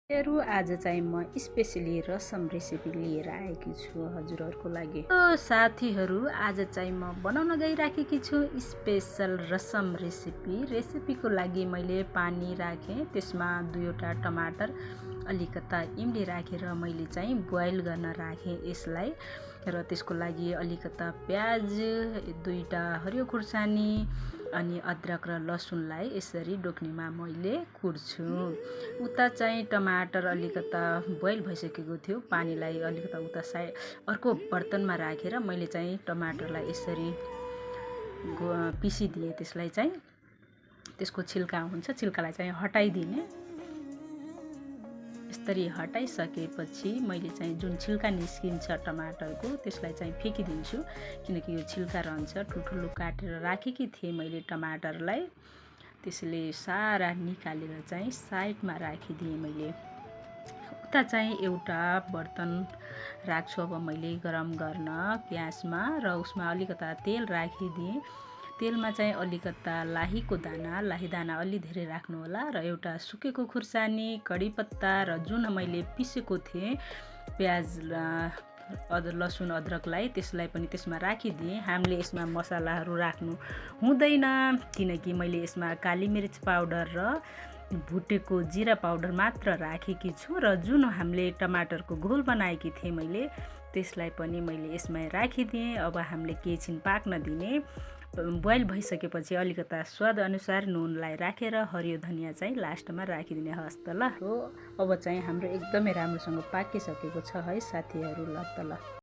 आज चाहिँ म स्पेसली रसम रेसिपी लिएर आएकी छु हजुरहरूको लागि। साथीहरू, आज चाहिँ म बनाउन गइराखेकी छु स्पेशल रसम रेसिपीको लागि मैले पानी राखेँ, त्यसमा 2वटा टमाटर, अलिकता इमली राखेर मैले चाहिँ बोइल गर्न राखेँ यसलाई। र त्यसको लागि अलिकता प्याज, 2टा हरियो खुर्सानी अनि अदरक र लसुनलाई यसरी डोक्नीमा मैले कुट्छु। उता चाहिँ टमाटर अलिकता बोइल भइसकेको थियो, पानीलाई अलिकता उता अर्को बर्तनमा राखेर मैले चाहिँ टमाटरलाई यसरी पिसिदिएँ। त्यसलाई चाहिँ त्यसको छिल्का हुन्छ, छिल्कालाई चाहिँ हटाइदिने। यसरी हटाइसकेपछि मैले चाहिँ जुन छिल्का निस्किन्छ टमाटरको त्यसलाई चाहिँ फ्याँकिदिन्छु, किनकि यो छिल्का रहन्छ। ठुल्ठुलो काटेर राखेकी थिएँ मैले टमाटरलाई, त्यसले सारा निकालेर चाहिँ साइडमा राखिदिएँ मैले। उता चाहिँ एउटा बर्तन राख्छु अब मैले गरम गर्न ग्यासमा, र उसमा अलिकता तेल राखिदिएँ। तेलमा चाहिँ अलिकता लाही दाना अलि धेरै राख्नु होला, र एउटा सुकेको खुर्सानी, कढीपत्ता र जुन मैले पिसेको थिएँ प्याज, लसुन, अदरकलाई त्यसलाई पनि त्यसमा राखिदिएँ। हामीले यसमा मसलाहरू राख्नु हुँदैन, किनकि मैले यसमा काली मिर्च पाउडर र भुटेको जिरा पाउडर मात्र राखेकी छु। र जुन हामीले टमाटरको घोल बनाएकी थिएँ मैले त्यसलाई पनि मैले यसमा राखिदिएँ। अब हामीले एकैछिन पाक्न दिने। बोइल भइसकेपछि अलिकता स्वाद अनुसार नुनलाई राखेर हरियो धनियाँ चाहिँ लास्टमा राखिदिने। हस् त ल हो, अब चाहिँ हाम्रो एकदमै राम्रोसँग पाकिसकेको छ है साथीहरू। ल त ल।